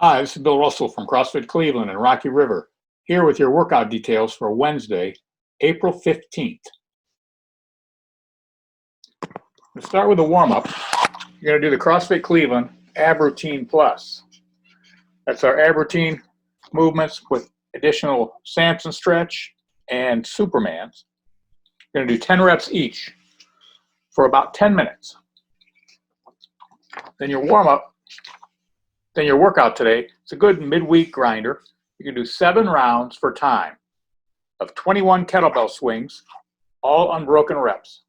Hi, this is Bill Russell from CrossFit Cleveland and Rocky River, here with your workout details for Wednesday, April 15th. We'll start with a warm-up. You're going to do the CrossFit Cleveland Ab Routine Plus. That's our ab routine movements with additional Samson stretch and Supermans. You're going to do 10 reps each for about 10 minutes. Then your warm-up, then your workout today, it's a good midweek grinder. You can do 7 rounds for time of 21 kettlebell swings, all unbroken reps.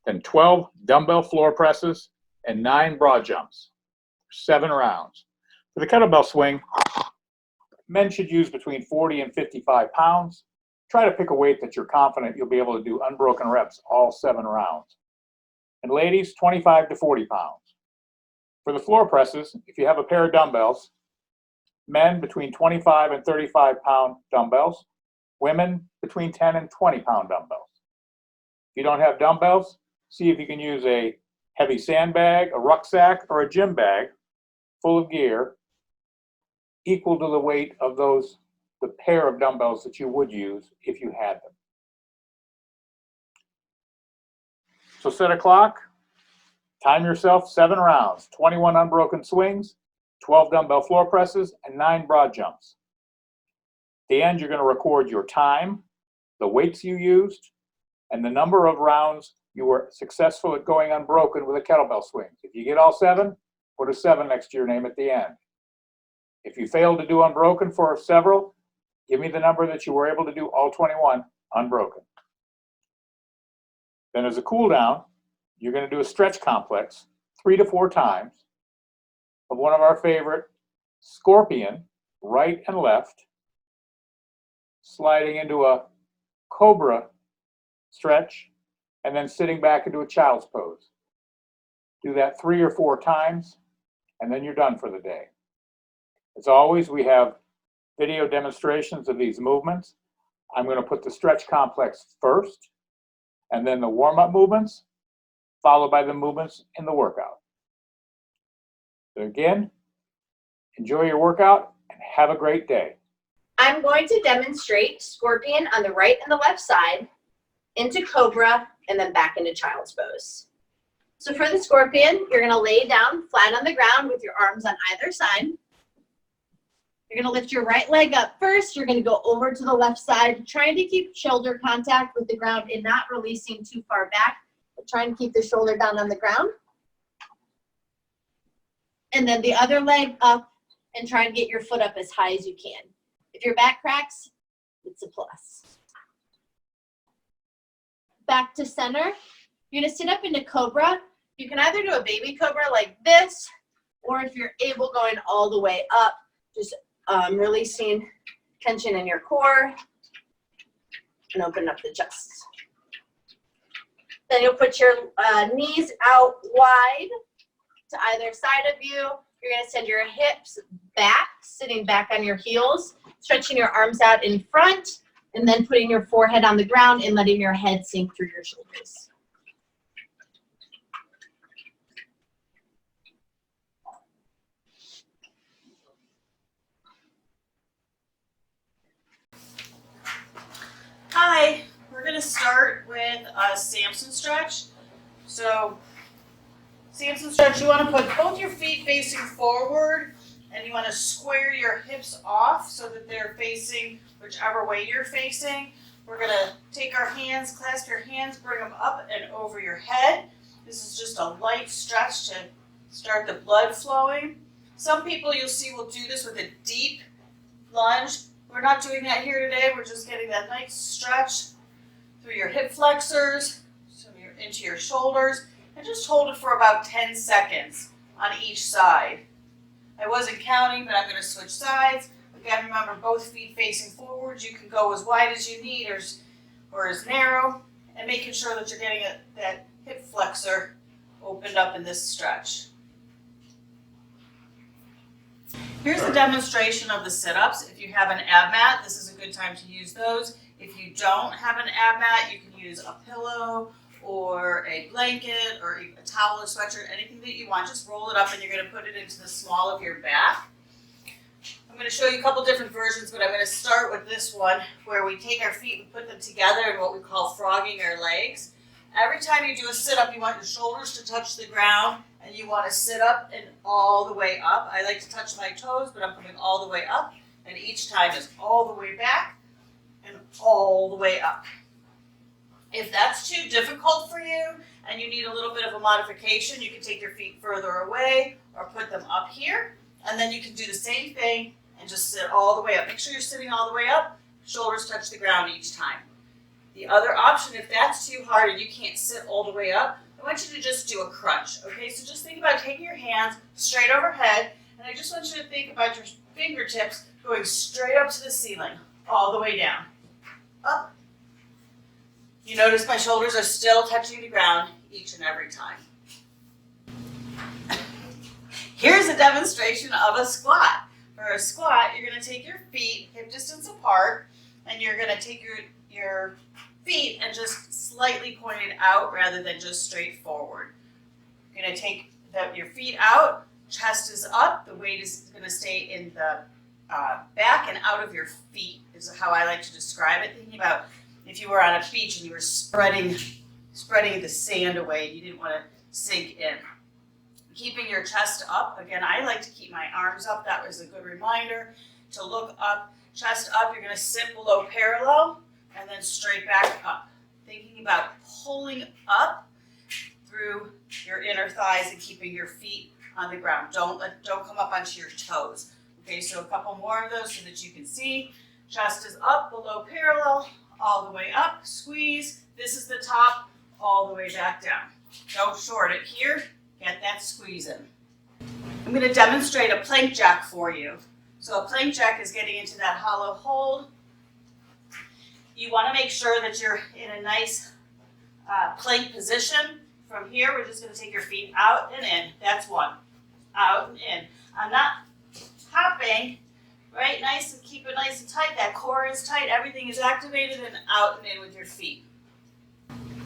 Then 12 dumbbell floor presses and 9 broad jumps, 7 rounds. For the kettlebell swing, men should use between 40 and 55 pounds. Try to pick a weight that you're confident you'll be able to do unbroken reps all 7 rounds. And ladies, 25 to 40 pounds. For the floor presses, if you have a pair of dumbbells, men between 25 and 35 pound dumbbells, women between 10 and 20 pound dumbbells. If you don't have dumbbells, see if you can use a heavy sandbag, a rucksack, or a gym bag full of gear equal to the weight of the pair of dumbbells that you would use if you had them. So set a clock, time yourself 7 rounds, 21 unbroken swings, 12 dumbbell floor presses, and 9 broad jumps. At the end, you're going to record your time, the weights you used, and the number of rounds you were successful at going unbroken with a kettlebell swing. If you get all 7, put a 7 next to your name at the end. If you failed to do unbroken for several, give me the number that you were able to do all 21 unbroken. Then as a cool down, you're going to do a stretch complex 3 to 4 times of one of our favorite scorpion, right and left, sliding into a cobra stretch, and then sitting back into a child's pose. Do that 3 or 4 times, and then you're done for the day. As always, we have video demonstrations of these movements. I'm going to put the stretch complex first, and then the warm-up movements, followed by the movements in the workout. So again, enjoy your workout and have a great day. I'm going to demonstrate scorpion on the right and the left side, into cobra, and then back into child's pose. So for the scorpion, you're going to lay down flat on the ground with your arms on either side. You're going to lift your right leg up first. You're going to go over to the left side, trying to keep shoulder contact with the ground and not releasing too far back, but trying to keep the shoulder down on the ground. And then the other leg up and try and get your foot up as high as you can. If your back cracks, it's a plus. Back to center. You're going to sit up into cobra. You can either do a baby cobra like this, or if you're able, going all the way up, just releasing tension in your core and open up the chest. Then you'll put your knees out wide to either side of you. You're going to send your hips back, sitting back on your heels, stretching your arms out in front, and then putting your forehead on the ground and letting your head sink through your shoulders. Hi, we're going to start with a Samson stretch. So, Samson stretch, you want to put both your feet facing forward, and you want to square your hips off so that they're facing whichever way you're facing. We're going to take our hands, clasp your hands, bring them up and over your head. This is just a light stretch to start the blood flowing. Some people you'll see will do this with a deep lunge. We're not doing that here today. We're just getting that nice stretch through your hip flexors, so you're into your shoulders, and just hold it for about 10 seconds on each side. I wasn't counting, but I'm going to switch sides. Again, remember, both feet facing forward. You can go as wide as you need or as narrow, and making sure that you're getting that hip flexor opened up in this stretch. Here's a demonstration of the sit-ups. If you have an ab mat, this is a good time to use those. If you don't have an ab mat, you can use a pillow or a blanket or a towel or sweatshirt, anything that you want. Just roll it up and you're going to put it into the small of your back. going to show you a couple different versions, but I'm going to start with this one where we take our feet and put them together in what we call frogging our legs. Every time you do a sit-up, you want your shoulders to touch the ground, and you want to sit up and all the way up. I like to touch my toes, but I'm coming all the way up, and each time is all the way back and all the way up. If that's too difficult for you and you need a little bit of a modification, you can take your feet further away or put them up here, and then you can do the same thing and just sit all the way up. Make sure you're sitting all the way up, shoulders touch the ground each time. The other option, if that's too hard and you can't sit all the way up, I want you to just do a crunch, okay? So just think about taking your hands straight overhead, and I just want you to think about your fingertips going straight up to the ceiling, all the way down. Up. You notice my shoulders are still touching the ground each and every time. Here's a demonstration of a squat. For a squat, you're going to take your feet hip distance apart, and you're going to take your feet and just slightly point it out rather than just straight forward. You're going to take your feet out, chest is up, the weight is going to stay in the back and out of your feet is how I like to describe it. Thinking about if you were on a beach and you were spreading the sand away and you didn't want to sink in. Keeping your chest up. Again, I like to keep my arms up. That was a good reminder to look up, chest up. You're going to sit below parallel and then straight back up. Thinking about pulling up through your inner thighs and keeping your feet on the ground. Don't come up onto your toes. Okay, so a couple more of those so that you can see. Chest is up, below parallel, all the way up, squeeze. This is the top, all the way back down. Don't short it here. Get that squeeze in. I'm going to demonstrate a plank jack for you. So a plank jack is getting into that hollow hold. You want to make sure that you're in a nice plank position. From here, we're just going to take your feet out and in. That's one. Out and in. I'm not hopping, right? Nice and keep it nice and tight. That core is tight. Everything is activated and out and in with your feet.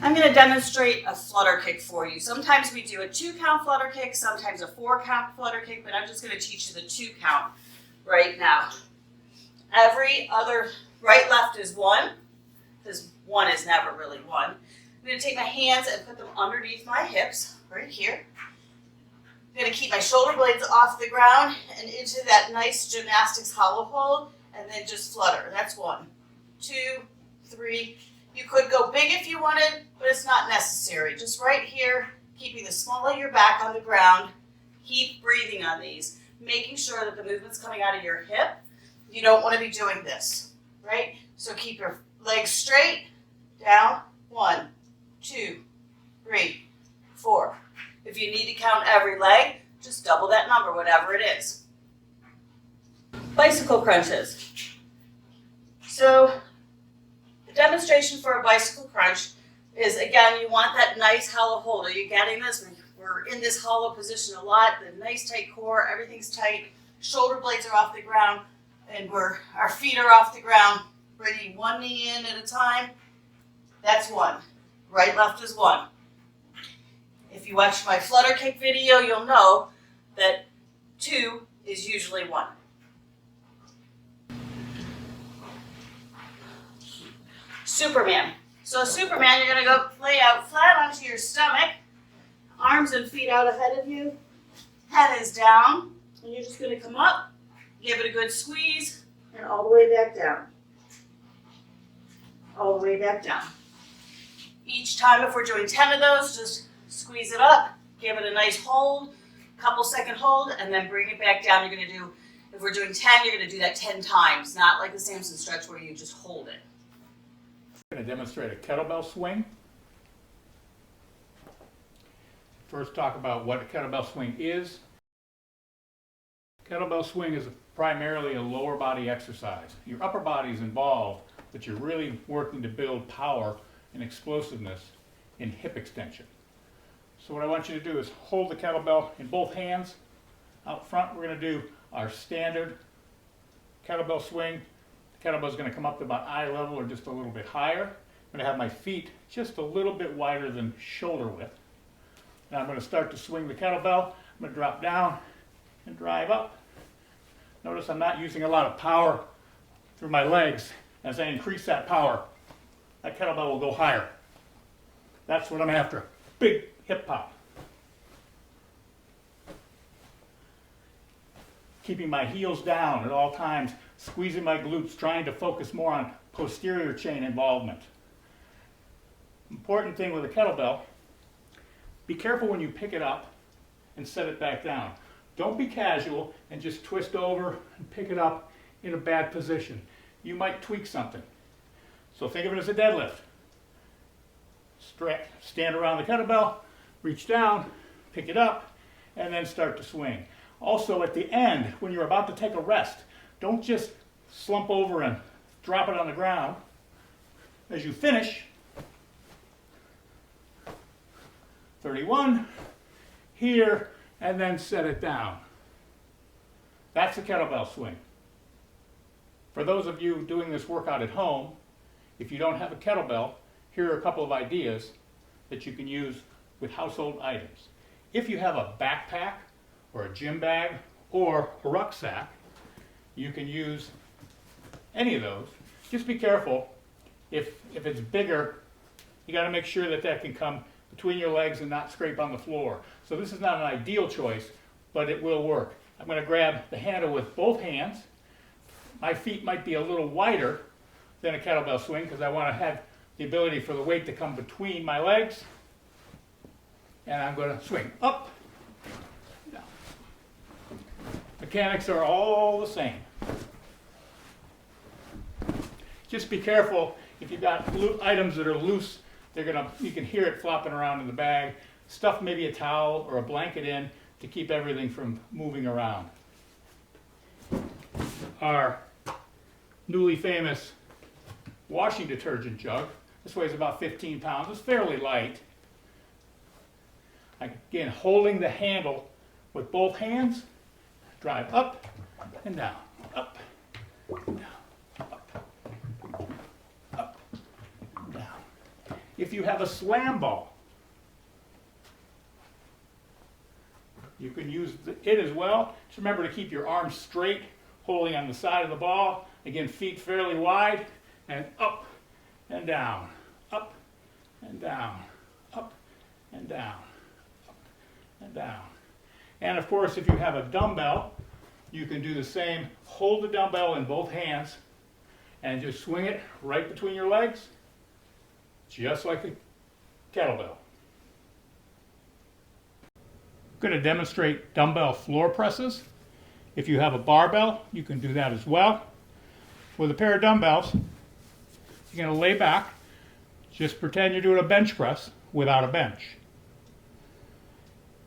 I'm going to demonstrate a flutter kick for you. Sometimes we do a 2-count flutter kick, sometimes a 4-count flutter kick, but I'm just going to teach you the 2-count right now. Every other right, left is 1, because 1 is never really 1. I'm going to take my hands and put them underneath my hips, right here. I'm going to keep my shoulder blades off the ground and into that nice gymnastics hollow hold, and then just flutter. That's 1, 2, 3. You could go big if you wanted, but it's not necessary. Just right here, keeping the small of your back on the ground. Keep breathing on these, making sure that the movement's coming out of your hip. You don't want to be doing this, right? So keep your legs straight, down, 1, 2, 3, 4. If you need to count every leg, just double that number, whatever it is. Bicycle crunches. So the demonstration for a bicycle crunch is, again, you want that nice hollow hold. Are you getting this? We're in this hollow position a lot. The nice tight core, everything's tight. Shoulder blades are off the ground, and our feet are off the ground. Bringing one knee in at a time. That's 1. Right, left is 1. If you watch my Flutter Kick video, you'll know that 2 is usually 1. Superman. So Superman, you're going to go lay out flat onto your stomach, arms and feet out ahead of you, head is down, and you're just going to come up, give it a good squeeze, and all the way back down. All the way back down. Each time, if we're doing 10 of those, just squeeze it up, give it a nice hold, couple second hold, and then bring it back down. You're going to do, if we're doing 10, you're going to do that 10 times, not like the Samson stretch where you just hold it. I'm going to demonstrate a kettlebell swing. First, talk about what a kettlebell swing is. Kettlebell swing is primarily a lower body exercise. Your upper body is involved, but you're really working to build power and explosiveness in hip extension. So what I want you to do is hold the kettlebell in both hands. Out front, we're going to do our standard kettlebell swing. The kettlebell is going to come up to about eye level or just a little bit higher. I'm going to have my feet just a little bit wider than shoulder width. And I'm going to start to swing the kettlebell. I'm going to drop down and drive up. Notice I'm not using a lot of power through my legs. As I increase that power, that kettlebell will go higher. That's what I'm after. Big hip pop. Keeping my heels down at all times, squeezing my glutes, trying to focus more on posterior chain involvement. Important thing with a kettlebell, be careful when you pick it up and set it back down. Don't be casual and just twist over and pick it up in a bad position. You might tweak something. So think of it as a deadlift. Stand around the kettlebell, reach down, pick it up, and then start to swing. Also at the end, when you're about to take a rest, don't just slump over and drop it on the ground. As you finish, 31, here, and then set it down. That's a kettlebell swing. For those of you doing this workout at home, if you don't have a kettlebell, here are a couple of ideas that you can use with household items. If you have a backpack or a gym bag or a rucksack, you can use any of those. Just be careful. If it's bigger, you got to make sure that that can come between your legs and not scrape on the floor. So this is not an ideal choice, but it will work. I'm going to grab the handle with both hands. My feet might be a little wider than a kettlebell swing because I want to have the ability for the weight to come between my legs. And I'm going to swing up, down. Mechanics are all the same. Just be careful if you've got items that are loose. You can hear it flopping around in the bag. Stuff maybe a towel or a blanket in to keep everything from moving around. Our newly famous washing detergent jug. This weighs about 15 pounds. It's fairly light. Again, holding the handle with both hands, drive up and down, up, down, up, up, down. If you have a slam ball, you can use it as well. Just remember to keep your arms straight, holding on the side of the ball. Again, feet fairly wide, and up and down, up and down, up and down, up and down. And of course, if you have a dumbbell, you can do the same. Hold the dumbbell in both hands and just swing it right between your legs, just like a kettlebell. I'm going to demonstrate dumbbell floor presses. If you have a barbell, you can do that as well. With a pair of dumbbells, you're going to lay back. Just pretend you're doing a bench press without a bench.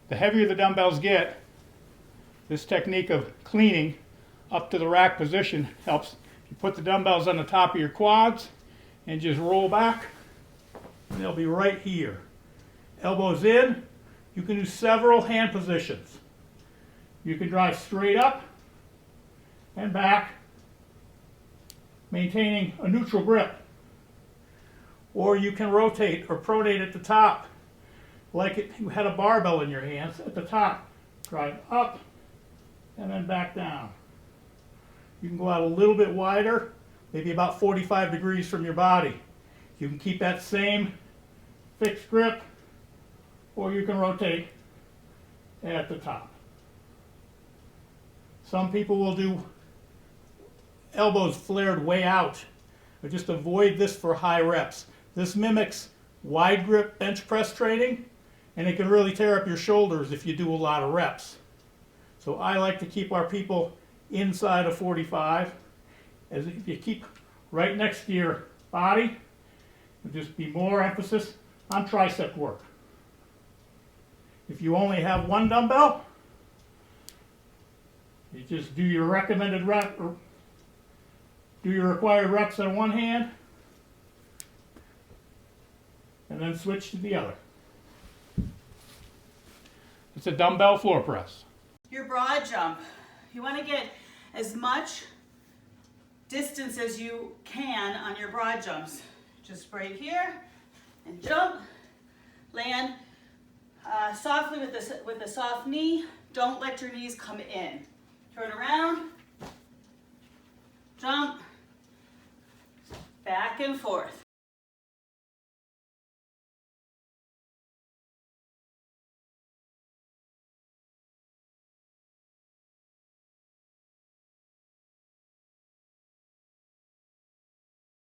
The heavier the dumbbells get, this technique of cleaning up to the rack position helps. You put the dumbbells on the top of your quads and just roll back, and they'll be right here. Elbows in. You can do several hand positions. You can drive straight up and back, maintaining a neutral grip. Or you can rotate or pronate at the top, like you had a barbell in your hands. At the top, drive up and then back down. You can go out a little bit wider, maybe about 45 degrees from your body. You can keep that same fixed grip, or you can rotate at the top. Some people will do elbows flared way out, but just avoid this for high reps. This mimics wide grip bench press training, and it can really tear up your shoulders if you do a lot of reps. So I like to keep our people inside of 45. As if you keep right next to your body, it'll just be more emphasis on tricep work. If you only have one dumbbell, you just do your recommended rep, or do your required reps on one hand, and then switch to the other. It's a dumbbell floor press. Your broad jump. You want to get as much distance as you can on your broad jumps. Just right here and jump, land softly with the soft knee. Don't let your knees come in. Turn around Back and forth.